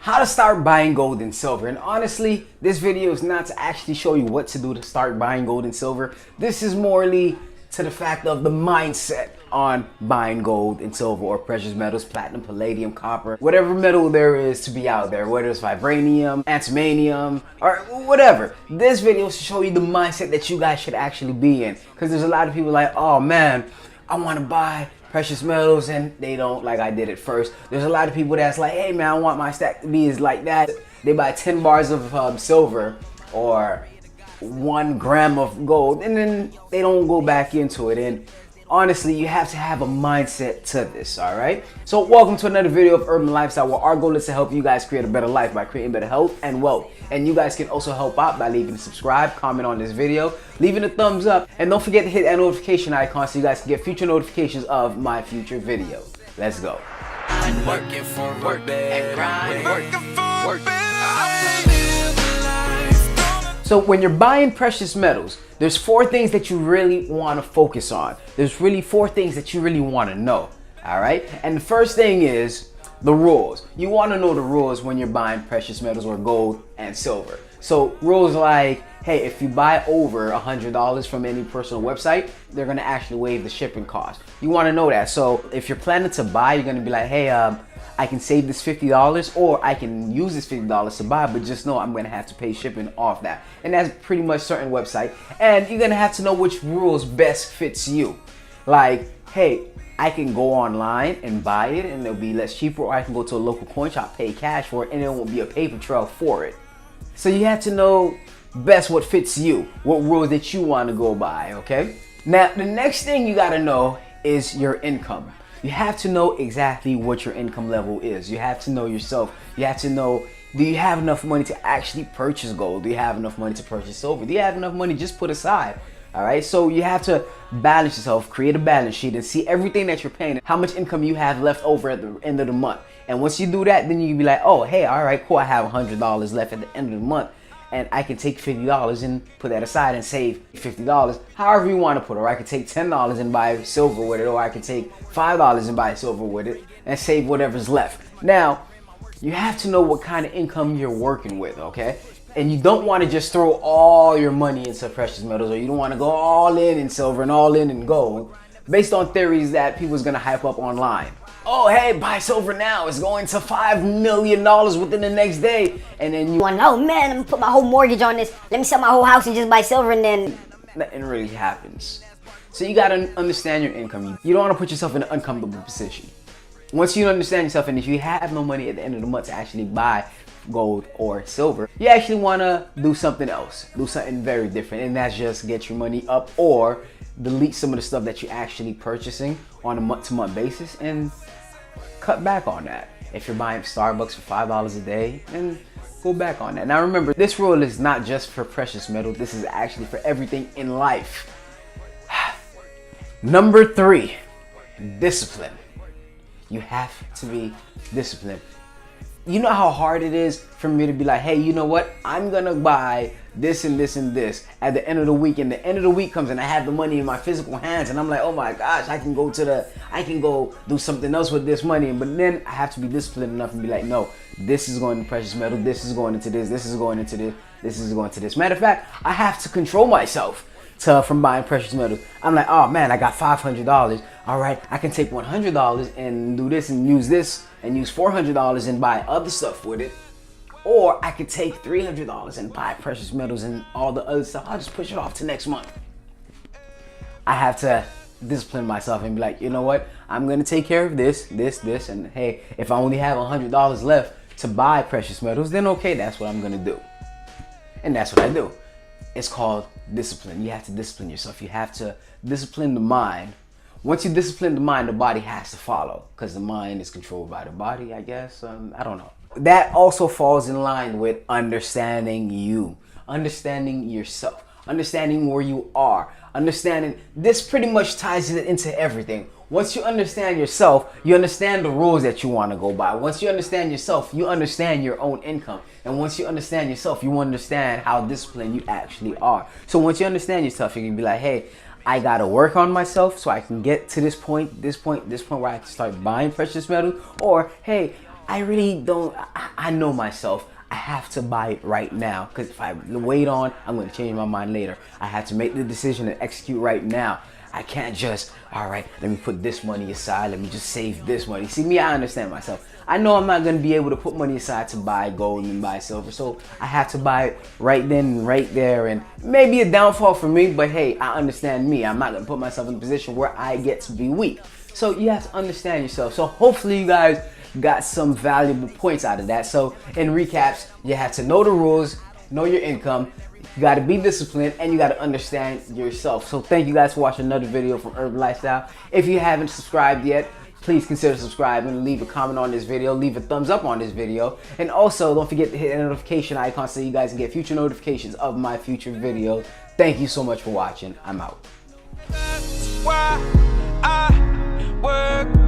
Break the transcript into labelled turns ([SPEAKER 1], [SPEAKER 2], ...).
[SPEAKER 1] how to start buying gold and silver. And honestly, this video is not to actually show you what to do to start buying gold and silver. This is morely to the fact of the mindset on buying gold and silver or precious metals, platinum, palladium, copper, whatever metal there is to be out there, whether it's vibranium, antimonium, or whatever. This video is to show you the mindset that you guys should actually be in. Because there's a lot of people like, oh man, I want to buy precious metals, and they don't, like I did at first. There's a lot of people that's like, hey man, I want my stack to be as like that. They buy 10 bars of silver or 1 gram of gold, and then they don't go back into it. And honestly, you have to have a mindset to this, all right? So welcome to another video of Urban Lifestyle, where our goal is to help you guys create a better life by creating better health and wealth. And you guys can also help out by leaving a subscribe, comment on this video, leaving a thumbs up, and don't forget to hit that notification icon so you guys can get future notifications of my future video. Let's go.
[SPEAKER 2] I'm working for work and grind, working for work.
[SPEAKER 1] So when you're buying precious metals, there's 4 things that you really want to focus on. There's really 4 things that you really want to know, all right? And the first thing is the rules. You want to know the rules when you're buying precious metals or gold and silver. So rules like, hey, if you buy over $100 from any personal website, they're going to actually waive the shipping cost. You want to know that. So if you're planning to buy, you're going to be like, hey, I can save this $50 or I can use this $50 to buy, but just know I'm going to have to pay shipping off that. And that's pretty much certain website. And you're going to have to know which rules best fits you. Like, hey, I can go online and buy it and it'll be less cheaper, or I can go to a local coin shop, pay cash for it, and there won't be a paper trail for it. So you have to know best what fits you, what rules that you want to go by, okay? Now, the next thing you got to know is your income. You have to know exactly what your income level is. You have to know yourself. You have to know, do you have enough money to actually purchase gold? Do you have enough money to purchase silver? Do you have enough money just put aside? All right, so you have to balance yourself, create a balance sheet, and see everything that you're paying, how much income you have left over at the end of the month. And once you do that, then you can be like, oh, hey, all right, cool, I have $100 left at the end of the month, and I can take $50 and put that aside and save $50, however you want to put it. Or I could take $10 and buy silver with it, or I could take $5 and buy silver with it and save whatever's left. Now, you have to know what kind of income you're working with, okay? And you don't want to just throw all your money into precious metals, or you don't want to go all in silver and all in gold based on theories that people's going to hype up online. Oh, hey, buy silver now. It's going to $5 million within the next day. And then you
[SPEAKER 3] want, oh man, I'm gonna put my whole mortgage on this. Let me sell my whole house and just buy silver, and then
[SPEAKER 1] nothing really happens. So you got to understand your income. You don't want to put yourself in an uncomfortable position. Once you understand yourself, and if you have no money at the end of the month to actually buy gold or silver, you actually want to do something else, do something very different, and that's just get your money up or delete some of the stuff that you're actually purchasing on a month-to-month basis and cut back on that. If you're buying Starbucks for $5 a day, then go back on that. Now remember, this rule is not just for precious metal. This is actually for everything in life. Number 3, discipline. You have to be disciplined. You know how hard it is for me to be like, hey, you know what? I'm gonna buy this and this and this at the end of the week, and the end of the week comes and I have the money in my physical hands, and I'm like, oh my gosh, I can go do something else with this money. But then I have to be disciplined enough and be like, no, this is going to precious metal, this is going into this, this is going into this, this is going to this. Matter of fact, I have to control myself from buying precious metals. I'm like, oh man, I got $500. All right, I can take $100 and do this and use $400 and buy other stuff with it. Or I could take $300 and buy precious metals and all the other stuff. I'll just push it off to next month. I have to discipline myself and be like, you know what? I'm gonna take care of this, and hey, if I only have $100 left to buy precious metals, then okay, that's what I'm gonna do. And that's what I do. It's called discipline. You have to discipline yourself. You have to discipline the mind. Once you discipline the mind, the body has to follow, because the mind is controlled by the body, I guess. I don't know. That also falls in line with understanding you, understanding yourself, understanding where you are, understanding. This pretty much ties it into everything. Once you understand yourself, you understand the rules that you want to go by. Once you understand yourself, you understand your own income. And once you understand yourself, you understand how disciplined you actually are. So once you understand yourself, you can be like, hey, I gotta work on myself so I can get to this point where I can start buying precious metals. Or, hey, I really don't, I know myself. I have to buy it right now, because if I wait on, I'm going to change my mind later. I have to make the decision and execute right now. I can't just, all right, let me put this money aside, let me just save this money. See, me, I understand myself. I know I'm not going to be able to put money aside to buy gold and buy silver, so I have to buy it right then and right there. And maybe a downfall for me, but hey, I understand me. I'm not going to put myself in a position where I get to be weak. So you have to understand yourself. So hopefully you guys got some valuable points out of that. So in recaps, you have to know the rules, know your income, you got to be disciplined, and you got to understand yourself. So thank you guys for watching another video from Urban Lifestyle. If you haven't subscribed yet, please consider subscribing, leave a comment on this video, leave a thumbs up on this video, and also don't forget to hit the notification icon so you guys can get future notifications of my future videos. Thank you so much for watching. I'm out.
[SPEAKER 2] That's why I work.